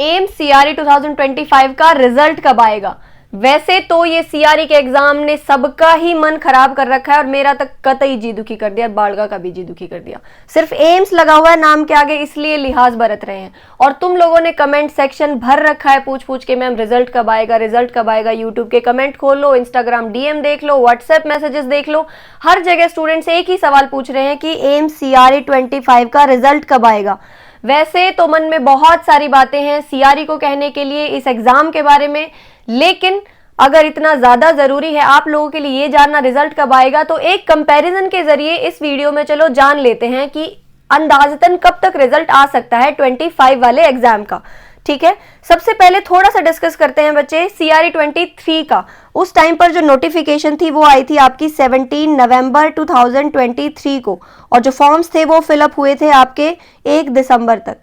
AIIMS CRE 2025 का result कब आएगा। वैसे तो ये सीआरई के एग्जाम ने सबका ही मन खराब कर रखा है और मेरा तक कतई जी दुखी कर दिया, बालगा का भी जी दुखी कर दिया। सिर्फ एम्स लगा हुआ है नाम के आगे, इसलिए लिहाज बरत रहे हैं। और तुम लोगों ने कमेंट सेक्शन भर रखा है पूछ पूछ के मैम रिजल्ट कब आएगा, रिजल्ट कब आएगा। यूट्यूब के कमेंट खोल लो, इंस्टाग्राम डीएम देख लो, व्हाट्सएप मैसेजेस देख लो, हर जगह स्टूडेंट्स एक ही सवाल पूछ रहे हैं कि एम्स सीआरई 25 का रिजल्ट कब आएगा। वैसे तो मन में बहुत सारी बातें हैं सीआरई को कहने के लिए इस एग्जाम के बारे में, लेकिन अगर इतना ज्यादा जरूरी है आप लोगों के लिए ये जानना रिजल्ट कब आएगा, तो एक कंपैरिजन के जरिए इस वीडियो में चलो जान लेते हैं कि अंदाजतन कब तक रिजल्ट आ सकता है 25 वाले एग्जाम का। ठीक है, सबसे पहले थोड़ा सा डिस्कस करते हैं बच्चे सीआरई 23 का। उस टाइम पर जो नोटिफिकेशन थी वो आई थी आपकी 17 नवंबर 2023 को, और जो फॉर्म्स थे वो फिलअप हुए थे आपके 1 दिसंबर तक।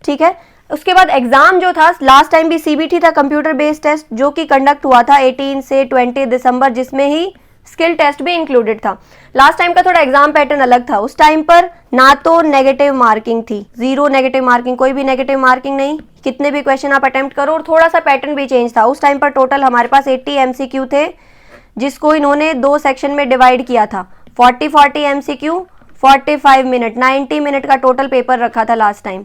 ठीक है, उसके बाद एग्जाम जो था लास्ट टाइम भी सीबीटी था, कंप्यूटर बेस्ड टेस्ट, जो कि कंडक्ट हुआ था 18 से 20 दिसंबर, जिसमें ही स्किल टेस्ट भी इंक्लूडेड था। लास्ट टाइम का थोड़ा एग्जाम पैटर्न अलग था। उस टाइम पर ना तो नेगेटिव मार्किंग थी, 0 नेगेटिव मार्किंग, कोई भी नेगेटिव मार्किंग नहीं, कितने भी क्वेश्चन आप अटेम्प्ट करो। और थोड़ा सा पैटर्न भी चेंज था। उस टाइम पर टोटल हमारे पास 80 एमसीक्यू थे, जिसको इन्होंने 2 सेक्शन में डिवाइड किया था। 40 एमसीक्यू, 45 मिनट, 90 मिनट का टोटल पेपर रखा था लास्ट टाइम।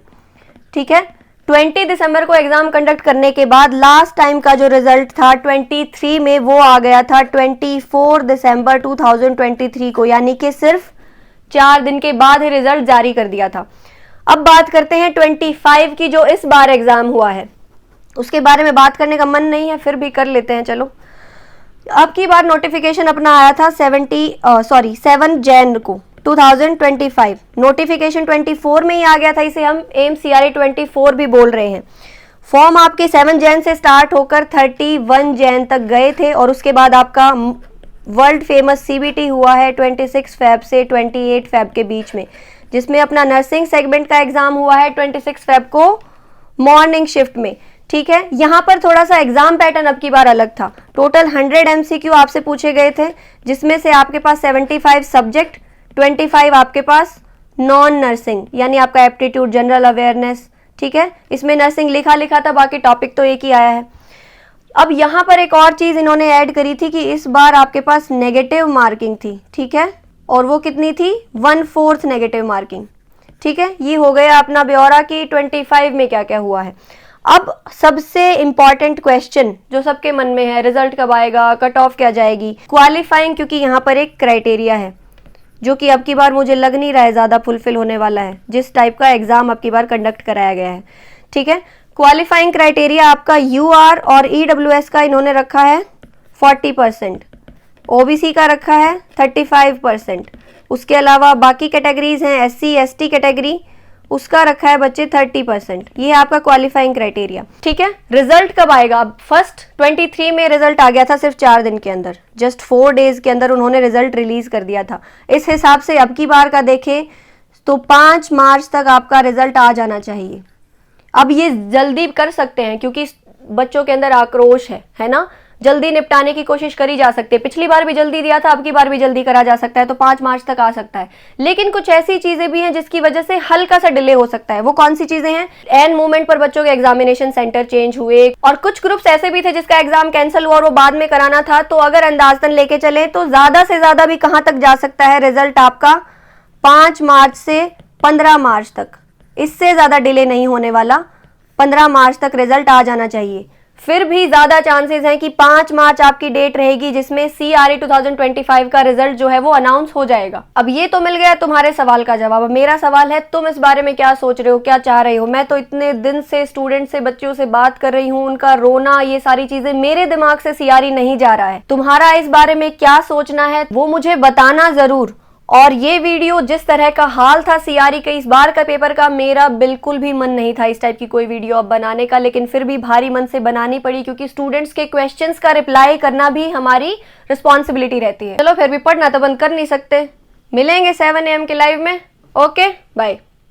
ठीक है, 20 दिसंबर को एग्जाम कंडक्ट करने के बाद लास्ट टाइम का जो रिजल्ट था 23 में, वो आ गया था 24 दिसंबर 2023 को, यानी कि सिर्फ 4 दिन के बाद ही रिजल्ट जारी कर दिया था। अब बात करते हैं 25 की, जो इस बार एग्जाम हुआ है। उसके बारे में बात करने का मन नहीं है, फिर भी कर लेते हैं चलो। अब की बार नोटिफिकेशन अपना आया था 7 जैन को 2025। नोटिफिकेशन 24 में ही आ गया था, इसे हम एम्स सीआरई 24 भी बोल रहे हैं। फॉर्म आपके 7 जैन से स्टार्ट होकर 31 जैन तक गए थे, और उसके बाद आपका वर्ल्ड फेमस सीबीटी हुआ है 26 फेब से 28 फेब के बीच में, जिसमें अपना नर्सिंग सेगमेंट का एग्जाम हुआ है 26 फेब को मॉर्निंग शिफ्ट में। ठीक है, यहाँ पर थोड़ा सा एग्जाम पैटर्न अब की बार अलग था। टोटल 100 एमसीक्यू आपसे पूछे गए थे, जिसमें से आपके पास 75 सब्जेक्ट, 25 आपके पास नॉन नर्सिंग, यानी आपका एप्टीट्यूड, जनरल अवेयरनेस। ठीक है, इसमें नर्सिंग लिखा था, बाकी टॉपिक तो एक ही आया है। अब यहाँ पर एक और चीज इन्होंने ऐड करी थी कि इस बार आपके पास नेगेटिव मार्किंग थी। ठीक है, और वो कितनी थी, 1/4 नेगेटिव मार्किंग। ठीक है, ये हो गया अपना ब्यौरा कि 25 में क्या क्या हुआ है। अब सबसे इंपॉर्टेंट क्वेश्चन जो सबके मन में है, रिजल्ट कब आएगा, कट ऑफ क्या जाएगी, क्वालिफाइंग, क्योंकि यहाँ पर एक क्राइटेरिया है जो कि अब की बार मुझे लग नहीं रहा है ज़्यादा फुलफिल होने वाला है, जिस टाइप का एग्जाम अब की बार कंडक्ट कराया गया है। ठीक है, क्वालिफाइंग क्राइटेरिया आपका यूआर और ईडब्ल्यूएस का इन्होंने रखा है 40%, ओबीसी का रखा है 35%, उसके अलावा बाकी कैटेगरीज हैं एससी एसटी कैटेगरी, उसका रखा है बच्चे 30%। ये है आपका क्वालिफाइंग क्राइटेरिया। ठीक है, रिजल्ट कब आएगा। अब फर्स्ट 23 में रिजल्ट आ गया था सिर्फ 4 दिन के अंदर, जस्ट 4 डेज के अंदर उन्होंने रिजल्ट रिलीज कर दिया था। इस हिसाब से अब की बार का देखें तो 5 मार्च तक आपका रिजल्ट आ जाना चाहिए। अब ये जल्दी कर सकते हैं क्योंकि बच्चों के अंदर आक्रोश है ना, जल्दी निपटाने की कोशिश करी जा सकती है। पिछली बार भी जल्दी दिया था, अब की बार भी जल्दी करा जा सकता है, तो 5 मार्च तक आ सकता है। लेकिन कुछ ऐसी चीजें भी हैं जिसकी वजह से हल्का सा डिले हो सकता है। वो कौन सी चीजें हैं, एन मोमेंट पर बच्चों के एग्जामिनेशन सेंटर चेंज हुए, और कुछ ग्रुप्स ऐसे भी थे जिसका एग्जाम कैंसिल हुआ और वो बाद में कराना था। तो अगर अंदाजतन लेके चले तो ज्यादा से ज्यादा भी कहां तक जा सकता है रिजल्ट आपका, 5 मार्च से 15 मार्च तक। इससे ज्यादा डिले नहीं होने वाला, 15 मार्च तक रिजल्ट आ जाना चाहिए। फिर भी ज्यादा चांसेस हैं कि 5 मार्च आपकी डेट रहेगी जिसमें सीआरई 2025 का रिजल्ट जो है वो अनाउंस हो जाएगा। अब ये तो मिल गया तुम्हारे सवाल का जवाब। अब मेरा सवाल है, तुम इस बारे में क्या सोच रहे हो, क्या चाह रहे हो। मैं तो इतने दिन से स्टूडेंट से, बच्चों से बात कर रही हूँ, उनका रोना, ये सारी चीजें मेरे दिमाग से सीआरई नहीं जा रहा है। तुम्हारा इस बारे में क्या सोचना है वो मुझे बताना जरूर। और ये वीडियो जिस तरह का हाल था सीआरई के इस बार का पेपर का, मेरा बिल्कुल भी मन नहीं था इस टाइप की कोई वीडियो अब बनाने का, लेकिन फिर भी भारी मन से बनानी पड़ी क्योंकि स्टूडेंट्स के क्वेश्चंस का रिप्लाई करना भी हमारी रिस्पॉन्सिबिलिटी रहती है। चलो फिर भी पढ़ना तो बंद कर नहीं सकते। मिलेंगे 7 AM के लाइव में। Okay bye.